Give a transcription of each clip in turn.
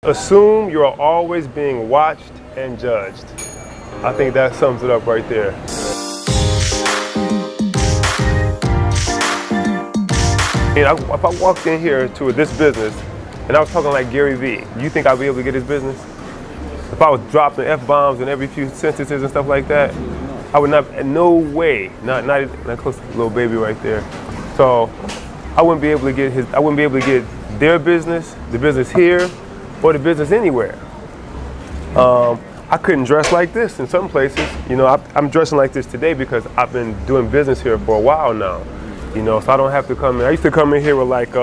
Assume you are always being watched and judged. I think that sums it up right there. If I walked in here to this business and I was talking like Gary Vee, do you think I'd be able to get his business? If I was dropping F-bombs in every few sentences and stuff like that, I would not, no way, not close to the little baby right there. So I wouldn't be able to get their business, the business here, or the business anywhere. I couldn't dress like this in some places. You know, I'm dressing like this today because I've been doing business here for a while now. You know, so I don't have to come in. I used to come in here with like,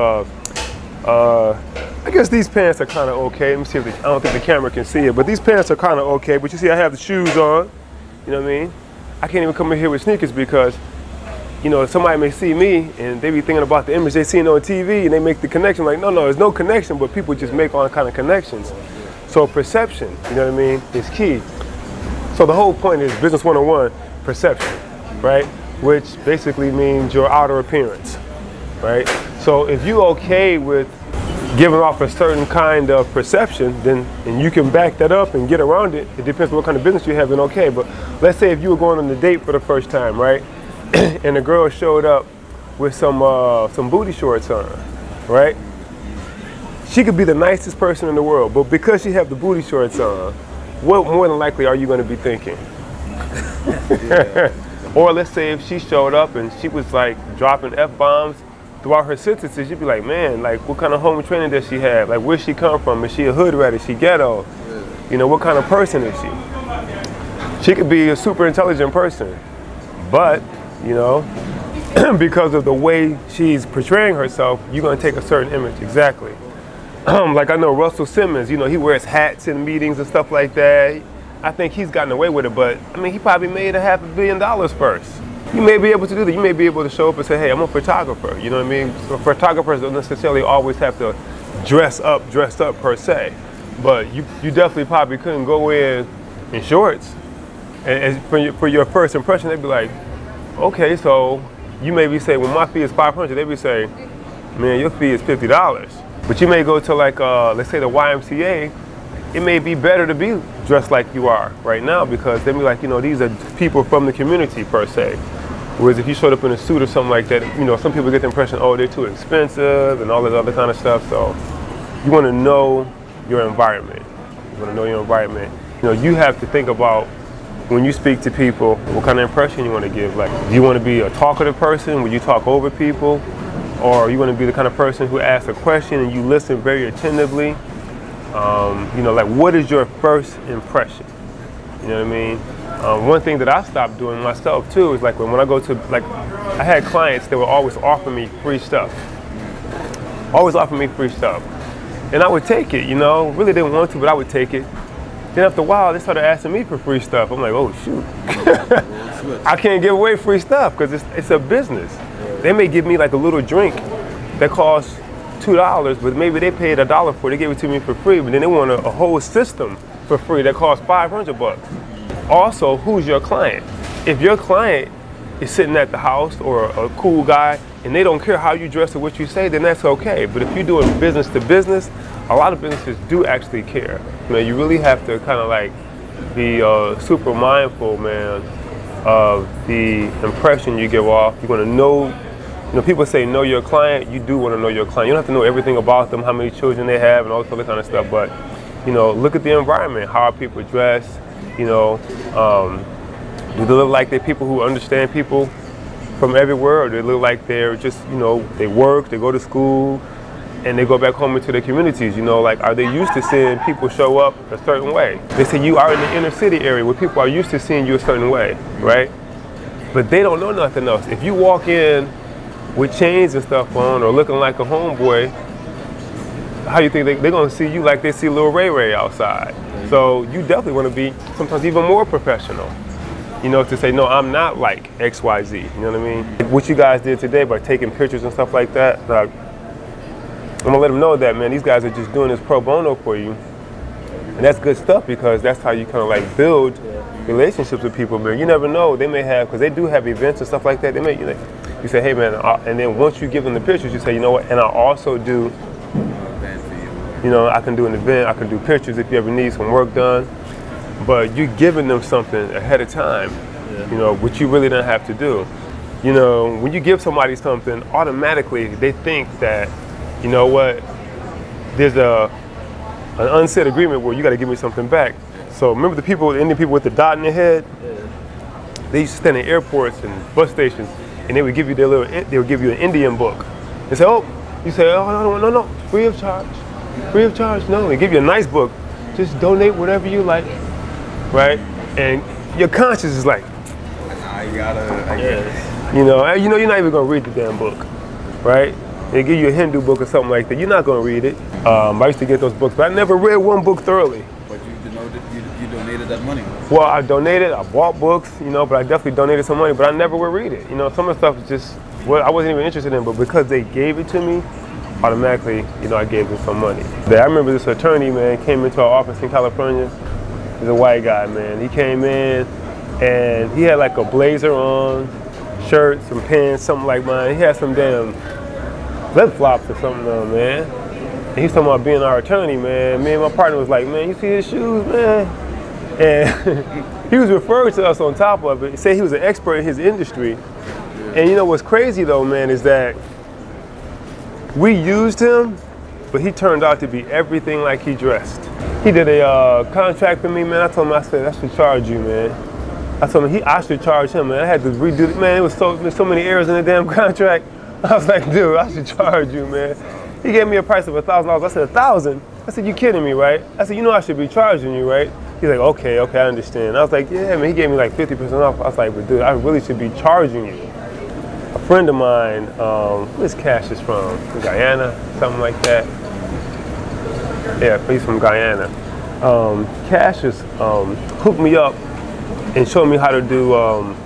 I guess these pants are kind of okay. Let me see if I don't think the camera can see it, but these pants are kind of okay. But you see, I have the shoes on. You know what I mean? I can't even come in here with sneakers because, you know, somebody may see me and they be thinking about the image they seen on TV and they make the connection. Like, no, there's no connection, but people just make all kind of connections. So perception, you know what I mean, is key. So the whole point is business 101, perception, right? Which basically means your outer appearance, right? So if you're okay with giving off a certain kind of perception, then and you can back that up and get around it. It depends on what kind of business you have, then okay. But let's say if you were going on a date for the first time, right? And the girl showed up with some booty shorts on, right? She could be the nicest person in the world, but because she have the booty shorts on, what more than likely are you going to be thinking? Or let's say if she showed up and she was like dropping F-bombs throughout her sentences, you'd be like, man, like what kind of home training does she have? Like where's she come from? Is she a hood rat? Is she ghetto? You know, what kind of person is she? She could be a super intelligent person, but, you know, because of the way she's portraying herself, you're gonna take a certain image, exactly. Like I know Russell Simmons, you know, he wears hats in meetings and stuff like that. I think he's gotten away with it, but I mean, he probably made $500 million first. You may be able to do that. You may be able to show up and say, hey, I'm a photographer. You know what I mean? So photographers don't necessarily always have to dress up per se, but you definitely probably couldn't go in shorts. And for your first impression, they'd be like, okay, so you may be saying, well, my fee is $500. They'd be saying, man, your fee is $50. But you may go to like, let's say the YMCA, it may be better to be dressed like you are right now because they'd be like, you know, these are people from the community per se. Whereas if you showed up in a suit or something like that, you know, some people get the impression, oh, they're too expensive and all this other kind of stuff. So you want to know your environment. You want to know your environment. You know, you have to think about when you speak to people, what kind of impression you want to give. Like, do you want to be a talkative person? Will you talk over people? Or you want to be the kind of person who asks a question and you listen very attentively? You know, like what is your first impression? You know what I mean? One thing that I stopped doing myself too is like when I go to, like, I had clients that would always offer me free stuff. Always offer me free stuff. And I would take it, you know, really didn't want to, but I would take it. Then after a while, they started asking me for free stuff. I'm like, oh shoot. I can't give away free stuff because it's a business. They may give me like a little drink that costs $2, but maybe they paid $1 for it. They gave it to me for free, but then they want a whole system for free that costs $500. Also, who's your client? If your client is sitting at the house or a cool guy and they don't care how you dress or what you say, then that's okay. But if you're doing business to business, a lot of businesses do actually care. You know, you really have to kind of like be super mindful, man, of the impression you give off. You want to know. You know, people say know your client. You do want to know your client. You don't have to know everything about them, how many children they have, and all this other kind of stuff. But, you know, look at the environment. How are people dressed? You know, do they look like they're people who understand people from everywhere, or do they look like they're just, you know, they work, they go to school, and they go back home into their communities? You know, like, are they used to seeing people show up a certain way? They say you are in the inner city area where people are used to seeing you a certain way, right? But they don't know nothing else. If you walk in with chains and stuff on or looking like a homeboy, how you think they're gonna see you like they see Lil Ray Ray outside? So you definitely wanna be sometimes even more professional, you know, to say, no, I'm not like XYZ, you know what I mean? What you guys did today by taking pictures and stuff like that, I'm gonna let them know that, man, these guys are just doing this pro bono for you. And that's good stuff because that's how you kind of like build relationships with people, man. You never know, they may have, because they do have events and stuff like that, they may, you know, you say, hey man, and then once you give them the pictures, you say, you know what, and I also do You know, I can do an event, I can do pictures if you ever need some work done. But you're giving them something ahead of time, you know, which you really don't have to do. You know, when you give somebody something, automatically they think that, you know what, there's an unsaid agreement where you got to give me something back. So remember the Indian people with the dot in their head? They used to stand in airports and bus stations, and they would give you they would give you an Indian book. They say, oh, you say, oh, no, free of charge. Free of charge, no. They give you a nice book. Just donate whatever you like, right? And your conscience is like, I guess. You know, you're not even gonna read the damn book, right? They give you a Hindu book or something like that. You're not gonna read it. I used to get those books, but I never read one book thoroughly. But you donated that money. Well, I donated. I bought books, you know, but I definitely donated some money. But I never would read it. You know, some of the stuff is just what I wasn't even interested in. But because they gave it to me, automatically, you know, I gave them some money. I remember this attorney, man, came into our office in California. He's a white guy, man. He came in and he had like a blazer on, shirt, some pants, something like mine. He had some damn flip-flops or something on, man. And he's talking about being our attorney, man. Me and my partner was like, man, you see his shoes, man? And he was referring to us on top of it. He said he was an expert in his industry. And you know what's crazy though, man, is that we used him, but he turned out to be everything like he dressed. He did a contract for me, man. I told him, I said, I should charge you, man. I told him I should charge him, man. I had to redo it, man. There's so many errors in the damn contract. I was like, dude, I should charge you, man. He gave me a price of $1,000. I said, $1,000? I said, you kidding me, right? I said, you know I should be charging you, right? He's like, okay, I understand. I was like, yeah, man. He gave me like 50% off. I was like, but dude, I really should be charging you. A friend of mine, where's Cassius from? Guyana, something like that. Yeah, he's from Guyana. Cassius hooked me up and showed me how to do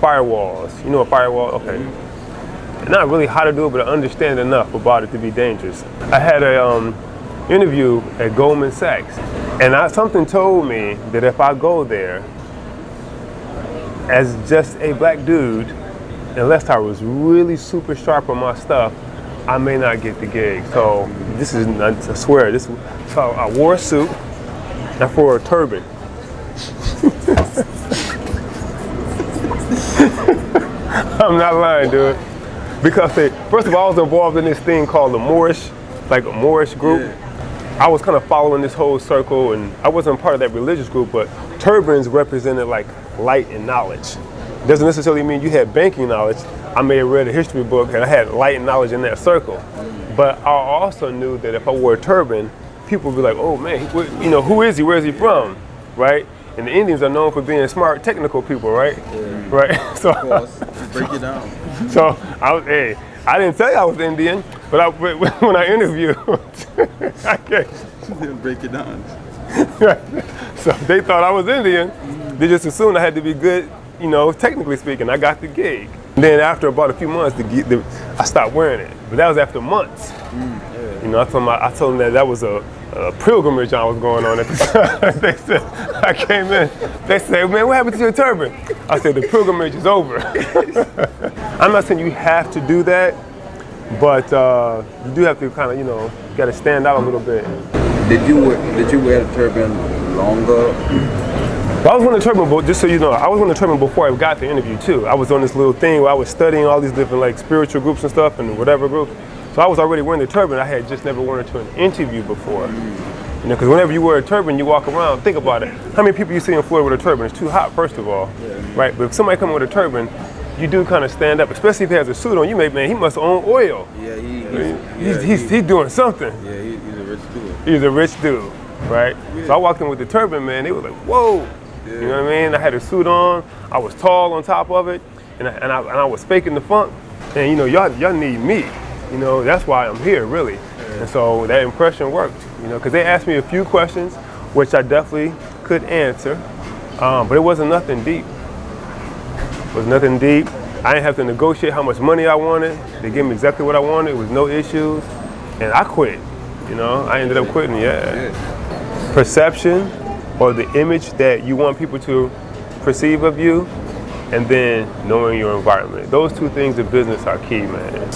firewalls. You know a firewall? Okay. Not really how to do it, but I understand enough about it to be dangerous. I had a interview at Goldman Sachs, and something told me that if I go there as just a black dude, unless I was really super sharp on my stuff, I may not get the gig. So this is, I swear, so I wore a suit, and I wore a turban. I'm not lying, dude. Because first of all, I was involved in this thing called the Moorish, like a Moorish group. Yeah. I was kind of following this whole circle, and I wasn't part of that religious group, but turbans represented like light and knowledge. Doesn't necessarily mean you had banking knowledge. I may have read a history book and I had light and knowledge in that circle. But I also knew that if I wore a turban, people would be like, oh man, you know, who is he? Where is he from? Right? And the Indians are known for being smart, technical people, right? Yeah. Right? So, of course. Break it down. So, I didn't tell you I was Indian, but when I interviewed, I can't. Break it down. So they thought I was Indian. They just assumed I had to be good, you know, technically speaking. I got the gig. And then after about a few months, I stopped wearing it. But that was after months. Yeah. You know, I told them that was a pilgrimage I was going on at the time. They said, I came in, they said, man, what happened to your turban? I said, the pilgrimage is over. I'm not saying you have to do that, but you do have to kind of, you know, got to stand out a little bit. Did you wear the turban longer? Well, I was wearing the turban, just so you know, I was wearing the turban before I got the interview too. I was on this little thing where I was studying all these different like spiritual groups and stuff and whatever groups. So I was already wearing the turban. I had just never worn it to an interview before. You know, because whenever you wear a turban, you walk around, think about it. How many people you see in Florida with a turban? It's too hot, first of all, right? But if somebody comes with a turban, you do kind of stand up, especially if he has a suit on. You may, man, he must own oil. Yeah, he's doing something. Yeah, he's a rich dude. He's a rich dude, right? Yeah. So I walked in with the turban, man. They were like, whoa. Yeah. You know what I mean? I had a suit on. I was tall on top of it, and I was faking the funk. And you know, y'all need me. You know, that's why I'm here, really. Yeah. And so that impression worked. You know, because they asked me a few questions, which I definitely could answer, but it wasn't nothing deep. It was nothing deep. I didn't have to negotiate how much money I wanted. They gave me exactly what I wanted. It was no issues, and I quit. You know, I ended up quitting. Yeah. Perception, or the image that you want people to perceive of you, and then knowing your environment. Those two things in business are key, man.